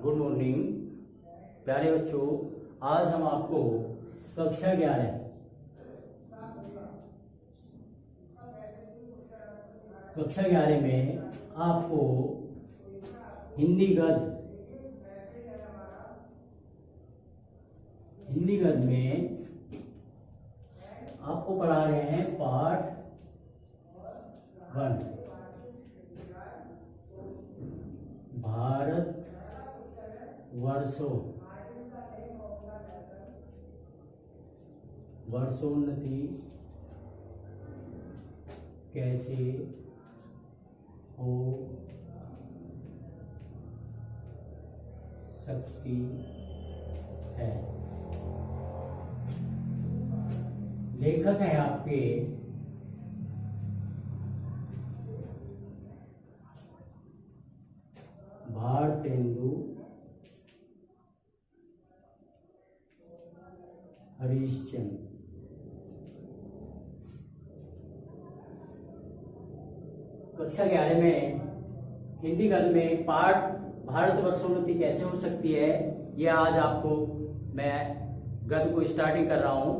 Good morning प्यारे बच्चों। आज हम आपको कक्षा 11 में आपको हिंदी गद्य में आपको पढ़ा रहे हैं पाठ 1 भारत वर्षोन्नति कैसे हो सकती है। लेखक है आपके भारतेंदु हरिश्चंद्र। कक्षा 11 में हिंदी गद्य में पाठ भारत वर्षोन्नति कैसे हो सकती है, यह आज आपको मैं गद्य को स्टार्टिंग कर रहा हूं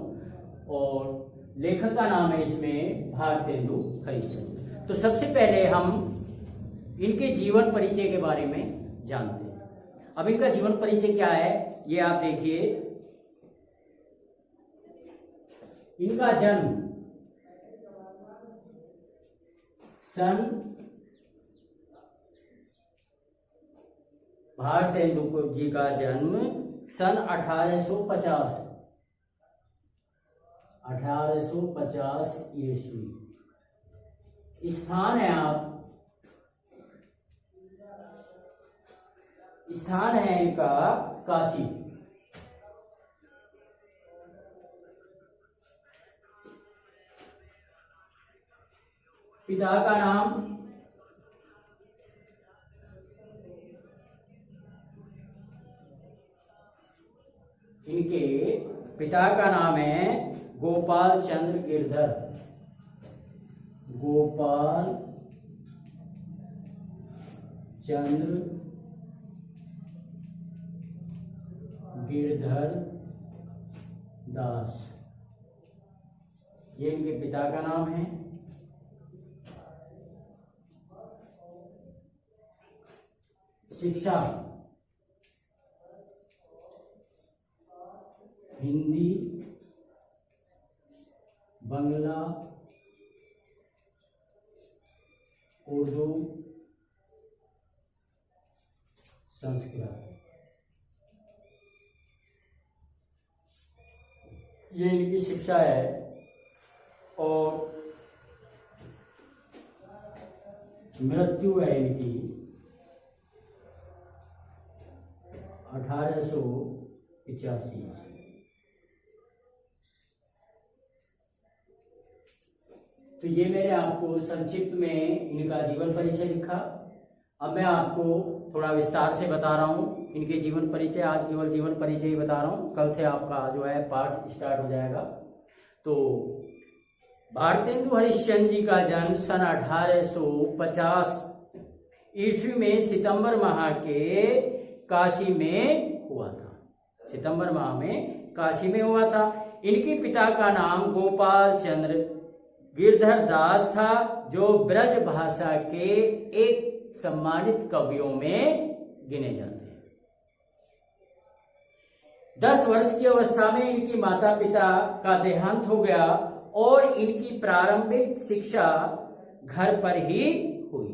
और लेखक का नाम है इसमें भारतेंदु हरिश्चंद्र। तो सबसे पहले हम इनके जीवन परिचय के बारे में जानते हैं। अब इनका जीवन परिचय क्या है ये आप देखिए। इनका जन्म भारतेंदु जी का जन्म सन 1850 ईस्वी। स्थान है इनका काशी। पिता का नाम इनके पिता का नाम है गोपाल चंद्र गिरधर दास, ये इनके पिता का नाम है। शिक्षा हिंदी, बांग्ला, उर्दू, संस्कृत, ये इनकी शिक्षा है। और मृत्यु है इनकी 1885। तो ये मैंने आपको संक्षिप्त में इनका जीवन परिचय लिखा। अब मैं आपको थोड़ा विस्तार से बता रहा हूँ इनके जीवन परिचय। आज केवल जीवन परिचय ही बता रहा हूँ, कल से आपका जो है पाठ स्टार्ट हो जाएगा। तो भारतेंदु हरिश्चंद्र जी का जन्म सन 1850 ईस्वी में सितंबर माह के काशी में हुआ था। सितंबर माह में काशी में हुआ था। इनके पिता का नाम गोपाल चंद्र गिरधर दास था, जो ब्रज भाषा के एक सम्मानित कवियों में गिने जाते हैं। 10 वर्ष की अवस्था में इनकी माता पिता का देहांत हो गया और इनकी प्रारंभिक शिक्षा घर पर ही हुई,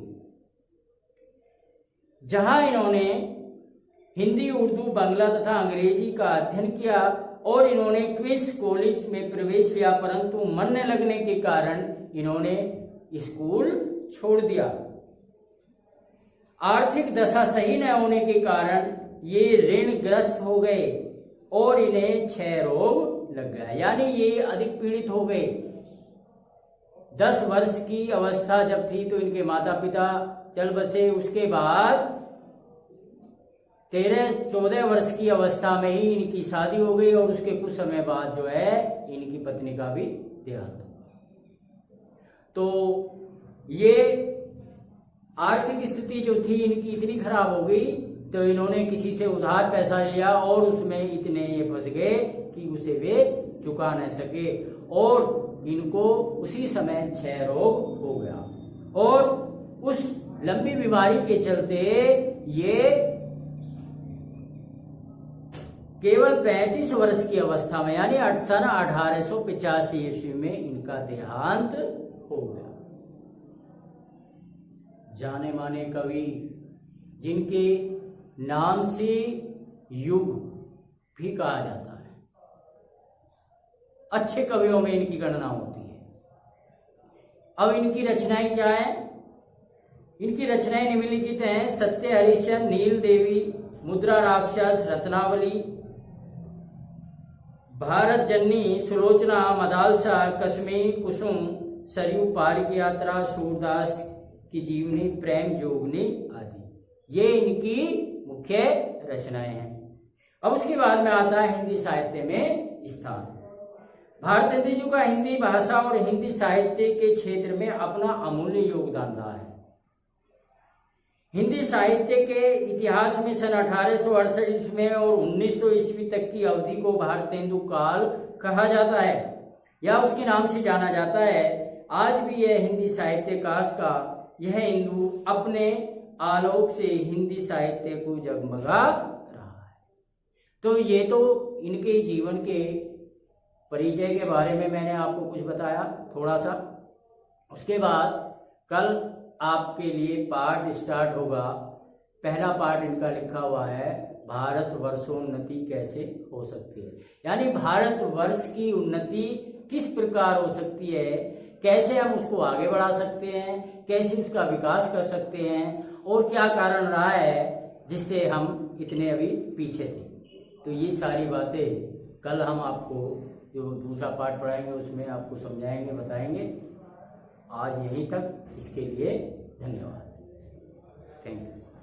जहां इन्होंने हिंदी, उर्दू, बांग्ला तथा अंग्रेजी का अध्ययन किया और इन्होंने क्वींस कॉलेज में प्रवेश लिया, परंतु मन न लगने के कारण इन्होंने स्कूल छोड़ दिया। आर्थिक दशा सही न होने के कारण ये ऋणग्रस्त हो गए और इन्हें क्षय रोग लग गया, यानी ये अधिक पीड़ित हो गए। 10 वर्ष की अवस्था जब थी तो इनके माता पिता चल बसे। उसके बाद 13-14 वर्ष की अवस्था में ही इनकी शादी हो गई और उसके कुछ समय बाद जो है इनकी पत्नी का भी देहांत हुआ। तो ये आर्थिक स्थिति जो थी इनकी इतनी खराब हो गई तो इन्होंने किसी से उधार पैसा लिया और उसमें इतने ये फंस गए कि उसे वे चुका न सके और इनको उसी समय क्षय रोग हो गया। और उस लंबी बीमारी के चलते ये केवल 35 वर्ष की अवस्था में यानी सन 1885 ईस्वी में इनका देहांत हो गया। जाने माने कवि जिनके नाम से युग भी कहा जाता है, अच्छे कवियों में इनकी गणना होती है। अब इनकी रचनाएं क्या है? इनकी रचनाएं निम्नलिखित हैं: सत्य हरिश्चंद्र, नील देवी, मुद्रा राक्षस, रत्नावली, भारत जननी, सुलोचना, मदालसा, कश्मीर कुसुम, सरयू पार की यात्रा, सूरदास की जीवनी, प्रेम जोगनी आदि। ये इनकी मुख्य रचनाएं हैं। अब उसके बाद में आता है हिंदी साहित्य में स्थान। भारतेंदु जी का हिंदी भाषा और हिंदी साहित्य के क्षेत्र में अपना अमूल्य योगदान रहा है। हिंदी साहित्य के इतिहास में सन 1868 ईस्वी में और 1900 ईस्वी तक की अवधि को भारतेंदु काल कहा जाता है या उसके नाम से जाना जाता है। आज भी यह हिंदी साहित्यकाश का यह हिंदू अपने आलोक से हिंदी साहित्य को जगमगा रहा है। तो ये तो इनके जीवन के परिचय के बारे में मैंने आपको कुछ बताया थोड़ा सा। उसके बाद कल आपके लिए पाठ स्टार्ट होगा। पहला पाठ इनका लिखा हुआ है, भारत वर्षोन्नति कैसे हो सकती है, यानी भारतवर्ष की उन्नति किस प्रकार हो सकती है, कैसे हम उसको आगे बढ़ा सकते हैं, कैसे उसका विकास कर सकते हैं और क्या कारण रहा है जिससे हम इतने अभी पीछे थे। तो ये सारी बातें कल हम आपको जो दूसरा पाठ पढ़ाएंगे उसमें आपको समझाएंगे, बताएंगे। आज यहीं तक, इसके लिए धन्यवाद। Thank you.